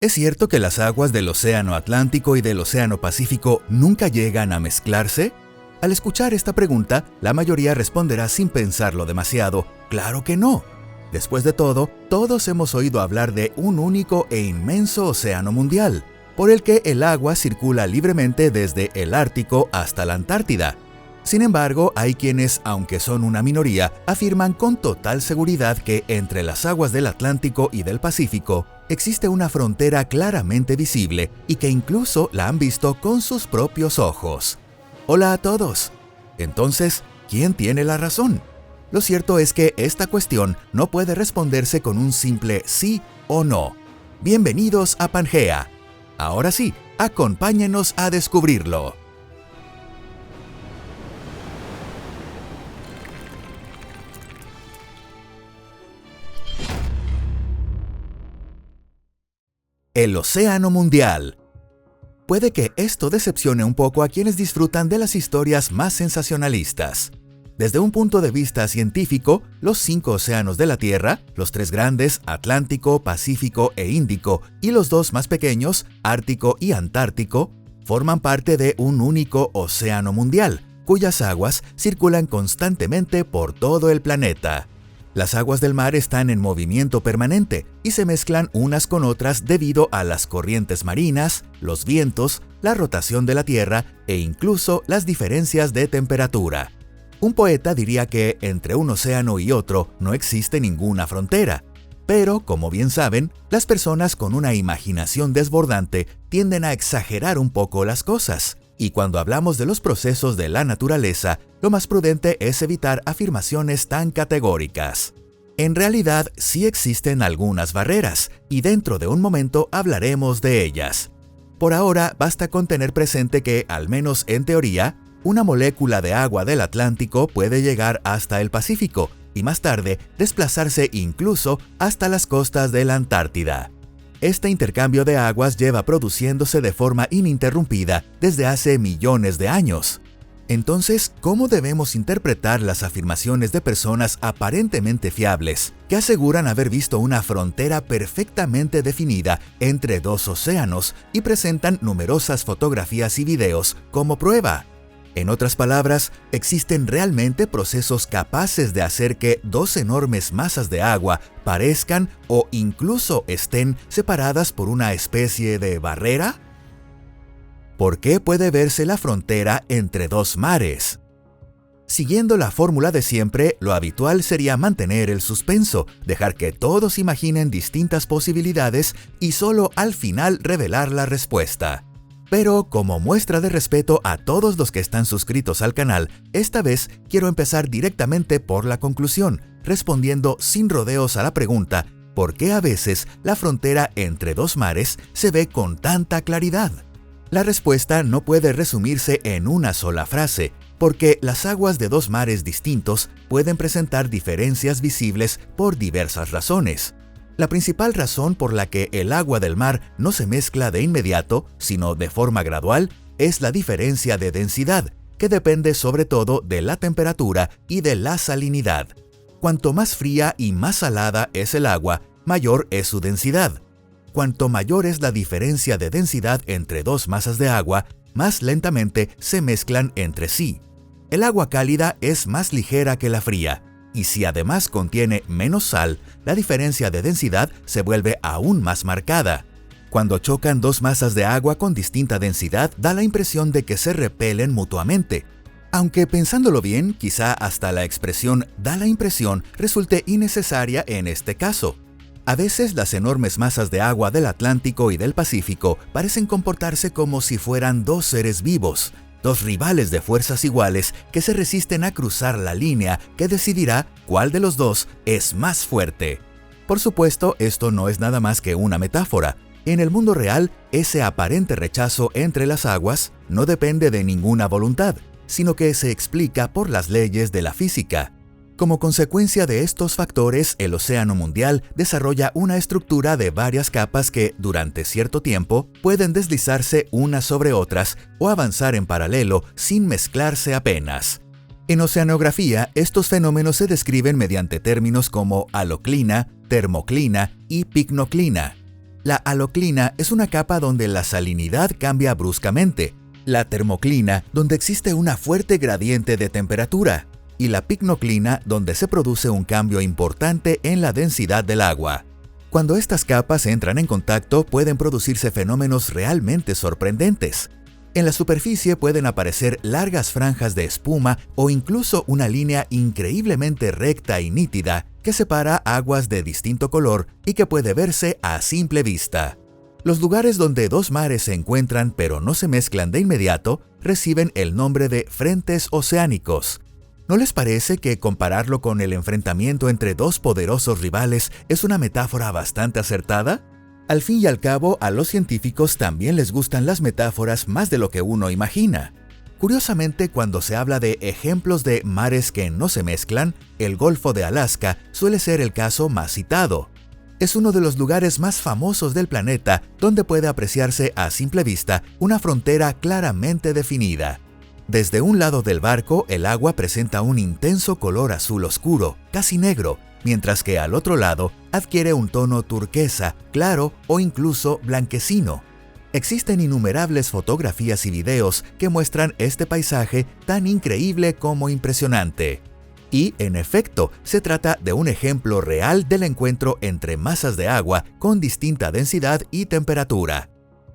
¿Es cierto que las aguas del Océano Atlántico y del Océano Pacífico nunca llegan a mezclarse? Al escuchar esta pregunta, la mayoría responderá sin pensarlo demasiado: ¡claro que no! Después de todo, todos hemos oído hablar de un único e inmenso océano mundial, por el que el agua circula libremente desde el Ártico hasta la Antártida. Sin embargo, hay quienes, aunque son una minoría, afirman con total seguridad que entre las aguas del Atlántico y del Pacífico existe una frontera claramente visible y que incluso la han visto con sus propios ojos. Hola a todos. Entonces, ¿quién tiene la razón? Lo cierto es que esta cuestión no puede responderse con un simple sí o no. Bienvenidos a Pangea. Ahora sí, acompáñenos a descubrirlo. El Océano Mundial. Puede que esto decepcione un poco a quienes disfrutan de las historias más sensacionalistas. Desde un punto de vista científico, los 5 océanos de la Tierra, los 3 grandes, Atlántico, Pacífico e Índico, y los 2 más pequeños, Ártico y Antártico, forman parte de un único océano mundial, cuyas aguas circulan constantemente por todo el planeta. Las aguas del mar están en movimiento permanente y se mezclan unas con otras debido a las corrientes marinas, los vientos, la rotación de la Tierra e incluso las diferencias de temperatura. Un poeta diría que entre un océano y otro no existe ninguna frontera. Pero, como bien saben, las personas con una imaginación desbordante tienden a exagerar un poco las cosas. Y cuando hablamos de los procesos de la naturaleza, lo más prudente es evitar afirmaciones tan categóricas. En realidad, sí existen algunas barreras, y dentro de un momento hablaremos de ellas. Por ahora, basta con tener presente que, al menos en teoría, una molécula de agua del Atlántico puede llegar hasta el Pacífico y más tarde desplazarse incluso hasta las costas de la Antártida. Este intercambio de aguas lleva produciéndose de forma ininterrumpida desde hace millones de años. Entonces, ¿cómo debemos interpretar las afirmaciones de personas aparentemente fiables que aseguran haber visto una frontera perfectamente definida entre 2 océanos y presentan numerosas fotografías y videos como prueba? En otras palabras, ¿existen realmente procesos capaces de hacer que 2 enormes masas de agua parezcan o incluso estén separadas por una especie de barrera? ¿Por qué puede verse la frontera entre 2 mares? Siguiendo la fórmula de siempre, lo habitual sería mantener el suspenso, dejar que todos imaginen distintas posibilidades y solo al final revelar la respuesta. Pero como muestra de respeto a todos los que están suscritos al canal, esta vez quiero empezar directamente por la conclusión, respondiendo sin rodeos a la pregunta: ¿por qué a veces la frontera entre 2 mares se ve con tanta claridad? La respuesta no puede resumirse en una sola frase, porque las aguas de 2 mares distintos pueden presentar diferencias visibles por diversas razones. La principal razón por la que el agua del mar no se mezcla de inmediato, sino de forma gradual, es la diferencia de densidad, que depende sobre todo de la temperatura y de la salinidad. Cuanto más fría y más salada es el agua, mayor es su densidad. Cuanto mayor es la diferencia de densidad entre 2 masas de agua, más lentamente se mezclan entre sí. El agua cálida es más ligera que la fría, y si además contiene menos sal, la diferencia de densidad se vuelve aún más marcada. Cuando chocan 2 masas de agua con distinta densidad, da la impresión de que se repelen mutuamente. Aunque pensándolo bien, quizá hasta la expresión "da la impresión" resulte innecesaria en este caso. A veces las enormes masas de agua del Atlántico y del Pacífico parecen comportarse como si fueran 2 seres vivos, 2 rivales de fuerzas iguales que se resisten a cruzar la línea que decidirá cuál de los 2 es más fuerte. Por supuesto, esto no es nada más que una metáfora. En el mundo real, ese aparente rechazo entre las aguas no depende de ninguna voluntad, sino que se explica por las leyes de la física. Como consecuencia de estos factores, el océano mundial desarrolla una estructura de varias capas que, durante cierto tiempo, pueden deslizarse unas sobre otras o avanzar en paralelo sin mezclarse apenas. En oceanografía, estos fenómenos se describen mediante términos como haloclina, termoclina y picnoclina. La haloclina es una capa donde la salinidad cambia bruscamente, la termoclina donde existe una fuerte gradiente de temperatura y la picnoclina donde se produce un cambio importante en la densidad del agua. Cuando estas capas entran en contacto pueden producirse fenómenos realmente sorprendentes. En la superficie pueden aparecer largas franjas de espuma o incluso una línea increíblemente recta y nítida que separa aguas de distinto color y que puede verse a simple vista. Los lugares donde dos mares se encuentran pero no se mezclan de inmediato reciben el nombre de frentes oceánicos. ¿No les parece que compararlo con el enfrentamiento entre dos poderosos rivales es una metáfora bastante acertada? Al fin y al cabo, a los científicos también les gustan las metáforas más de lo que uno imagina. Curiosamente, cuando se habla de ejemplos de mares que no se mezclan, el Golfo de Alaska suele ser el caso más citado. Es uno de los lugares más famosos del planeta donde puede apreciarse a simple vista una frontera claramente definida. Desde un lado del barco, el agua presenta un intenso color azul oscuro, casi negro, mientras que al otro lado adquiere un tono turquesa, claro o incluso blanquecino. Existen innumerables fotografías y videos que muestran este paisaje tan increíble como impresionante. Y, en efecto, se trata de un ejemplo real del encuentro entre masas de agua con distinta densidad y temperatura.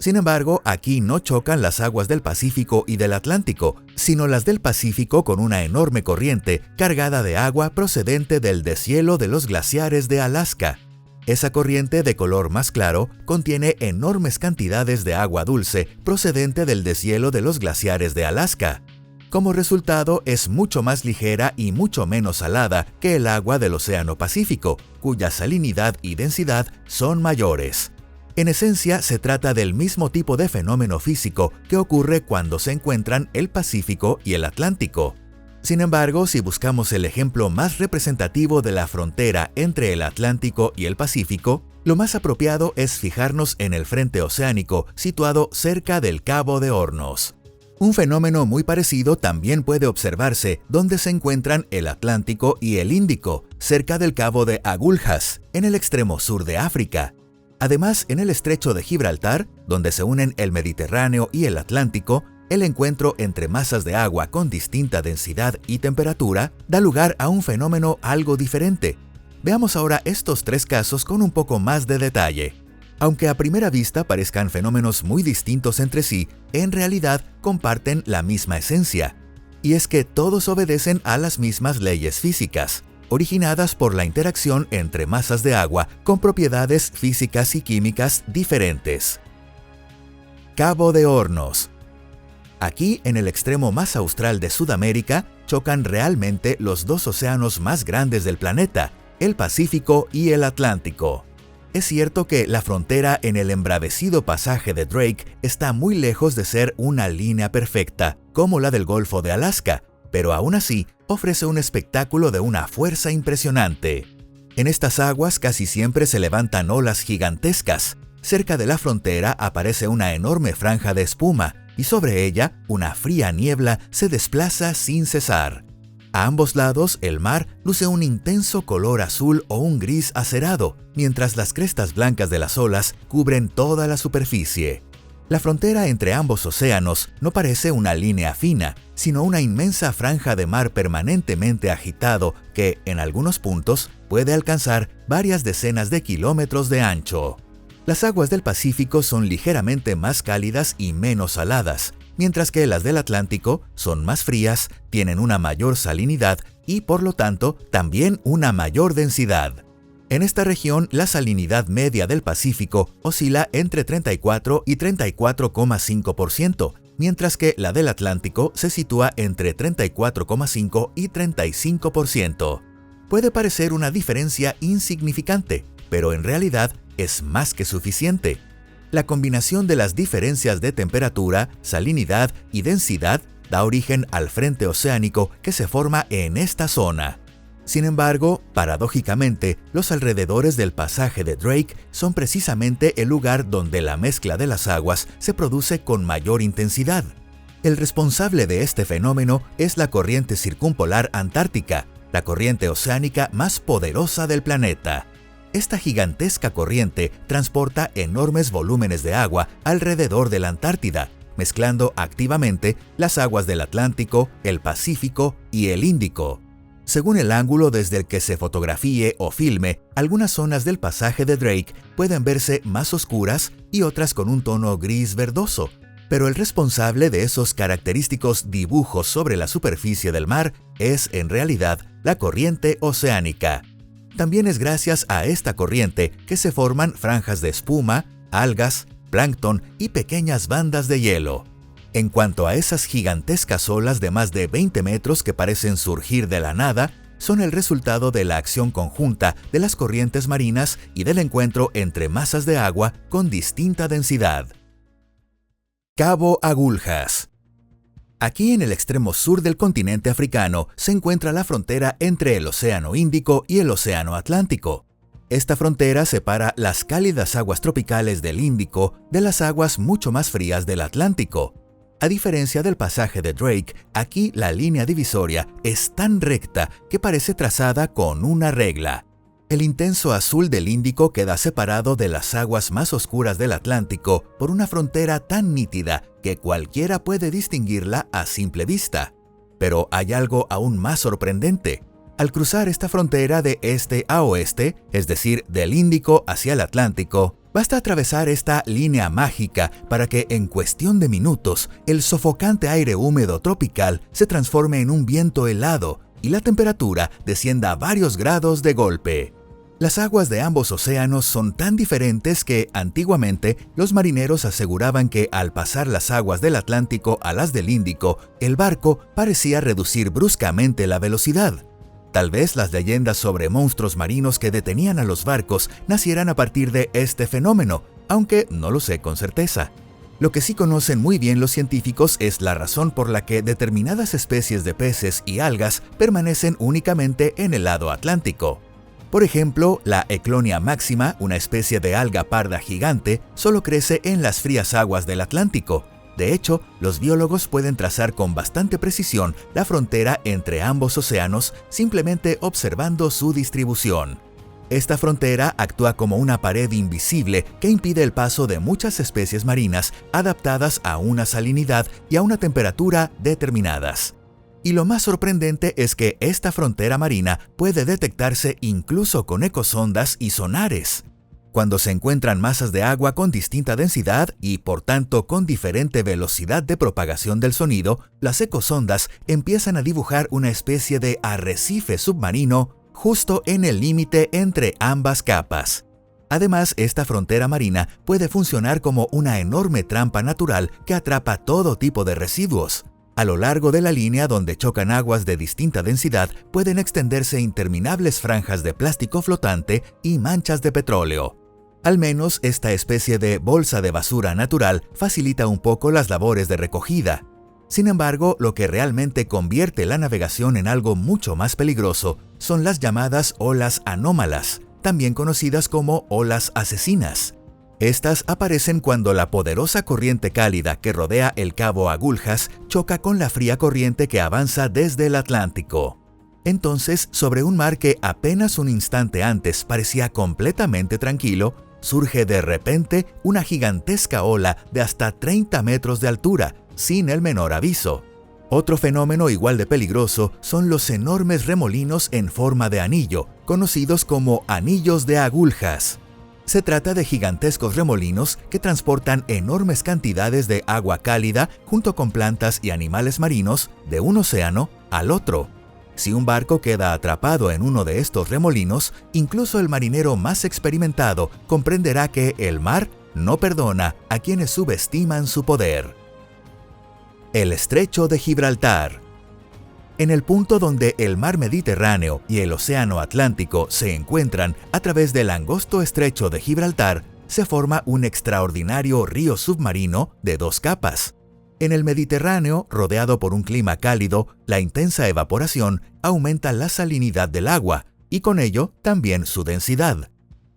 Sin embargo, aquí no chocan las aguas del Pacífico y del Atlántico, sino las del Pacífico con una enorme corriente cargada de agua procedente del deshielo de los glaciares de Alaska. Esa corriente de color más claro contiene enormes cantidades de agua dulce procedente del deshielo de los glaciares de Alaska. Como resultado, es mucho más ligera y mucho menos salada que el agua del Océano Pacífico, cuya salinidad y densidad son mayores. En esencia, se trata del mismo tipo de fenómeno físico que ocurre cuando se encuentran el Pacífico y el Atlántico. Sin embargo, si buscamos el ejemplo más representativo de la frontera entre el Atlántico y el Pacífico, lo más apropiado es fijarnos en el frente oceánico situado cerca del Cabo de Hornos. Un fenómeno muy parecido también puede observarse donde se encuentran el Atlántico y el Índico, cerca del Cabo de Agulhas, en el extremo sur de África. Además, en el estrecho de Gibraltar, donde se unen el Mediterráneo y el Atlántico, el encuentro entre masas de agua con distinta densidad y temperatura da lugar a un fenómeno algo diferente. Veamos ahora estos tres casos con un poco más de detalle. Aunque a primera vista parezcan fenómenos muy distintos entre sí, en realidad comparten la misma esencia. Y es que todos obedecen a las mismas leyes físicas, originadas por la interacción entre masas de agua con propiedades físicas y químicas diferentes. Cabo de Hornos. Aquí, en el extremo más austral de Sudamérica, chocan realmente los dos océanos más grandes del planeta, el Pacífico y el Atlántico. Es cierto que la frontera en el embravecido pasaje de Drake está muy lejos de ser una línea perfecta, como la del Golfo de Alaska, pero aún así ofrece un espectáculo de una fuerza impresionante. En estas aguas casi siempre se levantan olas gigantescas. Cerca de la frontera aparece una enorme franja de espuma y sobre ella una fría niebla se desplaza sin cesar. A ambos lados el mar luce un intenso color azul o un gris acerado, mientras las crestas blancas de las olas cubren toda la superficie. La frontera entre ambos océanos no parece una línea fina, sino una inmensa franja de mar permanentemente agitado que, en algunos puntos, puede alcanzar varias decenas de kilómetros de ancho. Las aguas del Pacífico son ligeramente más cálidas y menos saladas, mientras que las del Atlántico son más frías, tienen una mayor salinidad y, por lo tanto, también una mayor densidad. En esta región, la salinidad media del Pacífico oscila entre 34 y 34,5%, mientras que la del Atlántico se sitúa entre 34,5 y 35%. Puede parecer una diferencia insignificante, pero en realidad es más que suficiente. La combinación de las diferencias de temperatura, salinidad y densidad da origen al frente oceánico que se forma en esta zona. Sin embargo, paradójicamente, los alrededores del pasaje de Drake son precisamente el lugar donde la mezcla de las aguas se produce con mayor intensidad. El responsable de este fenómeno es la corriente circumpolar antártica, la corriente oceánica más poderosa del planeta. Esta gigantesca corriente transporta enormes volúmenes de agua alrededor de la Antártida, mezclando activamente las aguas del Atlántico, el Pacífico y el Índico. Según el ángulo desde el que se fotografíe o filme, algunas zonas del pasaje de Drake pueden verse más oscuras y otras con un tono gris verdoso, pero el responsable de esos característicos dibujos sobre la superficie del mar es, en realidad, la corriente oceánica. También es gracias a esta corriente que se forman franjas de espuma, algas, plancton y pequeñas bandas de hielo. En cuanto a esas gigantescas olas de más de 20 metros que parecen surgir de la nada, son el resultado de la acción conjunta de las corrientes marinas y del encuentro entre masas de agua con distinta densidad. Cabo Agulhas. Aquí en el extremo sur del continente africano se encuentra la frontera entre el Océano Índico y el Océano Atlántico. Esta frontera separa las cálidas aguas tropicales del Índico de las aguas mucho más frías del Atlántico. A diferencia del pasaje de Drake, aquí la línea divisoria es tan recta que parece trazada con una regla. El intenso azul del Índico queda separado de las aguas más oscuras del Atlántico por una frontera tan nítida que cualquiera puede distinguirla a simple vista. Pero hay algo aún más sorprendente. Al cruzar esta frontera de este a oeste, es decir, del Índico hacia el Atlántico, basta atravesar esta línea mágica para que en cuestión de minutos el sofocante aire húmedo tropical se transforme en un viento helado y la temperatura descienda varios grados de golpe. Las aguas de ambos océanos son tan diferentes que, antiguamente, los marineros aseguraban que al pasar las aguas del Atlántico a las del Índico, el barco parecía reducir bruscamente la velocidad. Tal vez las leyendas sobre monstruos marinos que detenían a los barcos nacieran a partir de este fenómeno, aunque no lo sé con certeza. Lo que sí conocen muy bien los científicos es la razón por la que determinadas especies de peces y algas permanecen únicamente en el lado atlántico. Por ejemplo, la Eclonia máxima, una especie de alga parda gigante, solo crece en las frías aguas del Atlántico. De hecho, los biólogos pueden trazar con bastante precisión la frontera entre ambos océanos simplemente observando su distribución. Esta frontera actúa como una pared invisible que impide el paso de muchas especies marinas adaptadas a una salinidad y a una temperatura determinadas. Y lo más sorprendente es que esta frontera marina puede detectarse incluso con ecosondas y sonares. Cuando se encuentran masas de agua con distinta densidad y, por tanto, con diferente velocidad de propagación del sonido, las ecosondas empiezan a dibujar una especie de arrecife submarino justo en el límite entre ambas capas. Además, esta frontera marina puede funcionar como una enorme trampa natural que atrapa todo tipo de residuos. A lo largo de la línea donde chocan aguas de distinta densidad pueden extenderse interminables franjas de plástico flotante y manchas de petróleo. Al menos esta especie de bolsa de basura natural facilita un poco las labores de recogida. Sin embargo, lo que realmente convierte la navegación en algo mucho más peligroso son las llamadas olas anómalas, también conocidas como olas asesinas. Estas aparecen cuando la poderosa corriente cálida que rodea el Cabo Agulhas choca con la fría corriente que avanza desde el Atlántico. Entonces, sobre un mar que apenas un instante antes parecía completamente tranquilo, surge de repente una gigantesca ola de hasta 30 metros de altura, sin el menor aviso. Otro fenómeno igual de peligroso son los enormes remolinos en forma de anillo, conocidos como anillos de Agulhas. Se trata de gigantescos remolinos que transportan enormes cantidades de agua cálida junto con plantas y animales marinos de un océano al otro. Si un barco queda atrapado en uno de estos remolinos, incluso el marinero más experimentado comprenderá que el mar no perdona a quienes subestiman su poder. El Estrecho de Gibraltar. En el punto donde el mar Mediterráneo y el océano Atlántico se encuentran a través del angosto estrecho de Gibraltar, se forma un extraordinario río submarino de dos capas. En el Mediterráneo, rodeado por un clima cálido, la intensa evaporación aumenta la salinidad del agua y con ello también su densidad.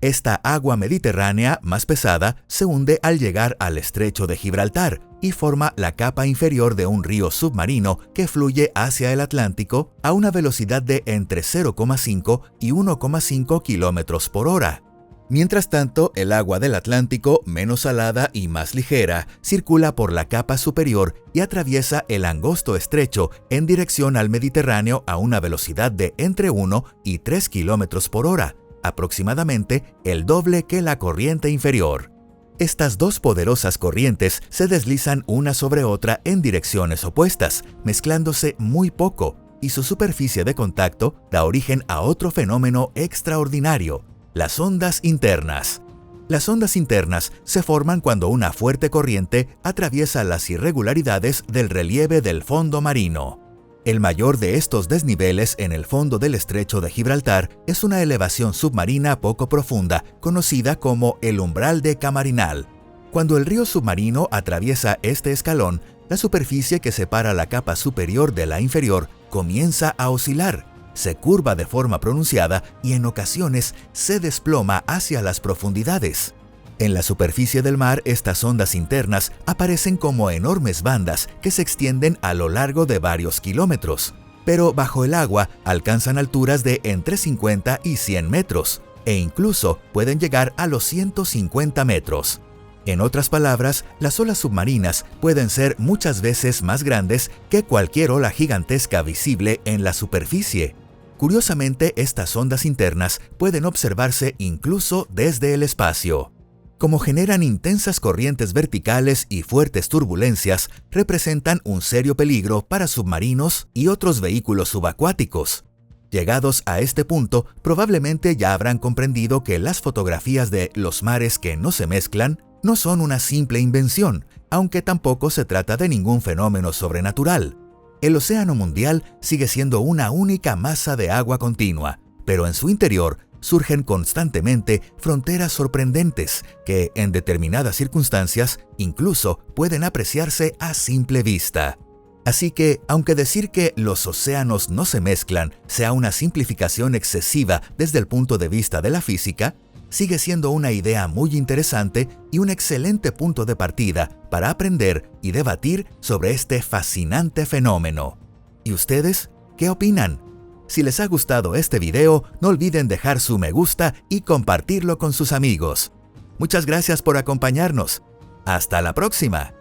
Esta agua mediterránea más pesada se hunde al llegar al estrecho de Gibraltar y forma la capa inferior de un río submarino que fluye hacia el Atlántico a una velocidad de entre 0,5 y 1,5 kilómetros por hora. Mientras tanto, el agua del Atlántico, menos salada y más ligera, circula por la capa superior y atraviesa el angosto estrecho en dirección al Mediterráneo a una velocidad de entre 1 y 3 kilómetros por hora, aproximadamente el doble que la corriente inferior. Estas dos poderosas corrientes se deslizan una sobre otra en direcciones opuestas, mezclándose muy poco, y su superficie de contacto da origen a otro fenómeno extraordinario: las ondas internas. Las ondas internas se forman cuando una fuerte corriente atraviesa las irregularidades del relieve del fondo marino. El mayor de estos desniveles en el fondo del estrecho de Gibraltar es una elevación submarina poco profunda, conocida como el umbral de Camarinal. Cuando el río submarino atraviesa este escalón, la superficie que separa la capa superior de la inferior comienza a oscilar, se curva de forma pronunciada y en ocasiones se desploma hacia las profundidades. En la superficie del mar, estas ondas internas aparecen como enormes bandas que se extienden a lo largo de varios kilómetros, pero bajo el agua alcanzan alturas de entre 50 y 100 metros, e incluso pueden llegar a los 150 metros. En otras palabras, las olas submarinas pueden ser muchas veces más grandes que cualquier ola gigantesca visible en la superficie. Curiosamente, estas ondas internas pueden observarse incluso desde el espacio. Como generan intensas corrientes verticales y fuertes turbulencias, representan un serio peligro para submarinos y otros vehículos subacuáticos. Llegados a este punto, probablemente ya habrán comprendido que las fotografías de los mares que no se mezclan no son una simple invención, aunque tampoco se trata de ningún fenómeno sobrenatural. El océano mundial sigue siendo una única masa de agua continua, pero en su interior surgen constantemente fronteras sorprendentes que, en determinadas circunstancias, incluso pueden apreciarse a simple vista. Así que, aunque decir que los océanos no se mezclan sea una simplificación excesiva desde el punto de vista de la física, sigue siendo una idea muy interesante y un excelente punto de partida para aprender y debatir sobre este fascinante fenómeno. ¿Y ustedes qué opinan? Si les ha gustado este video, no olviden dejar su me gusta y compartirlo con sus amigos. Muchas gracias por acompañarnos. ¡Hasta la próxima!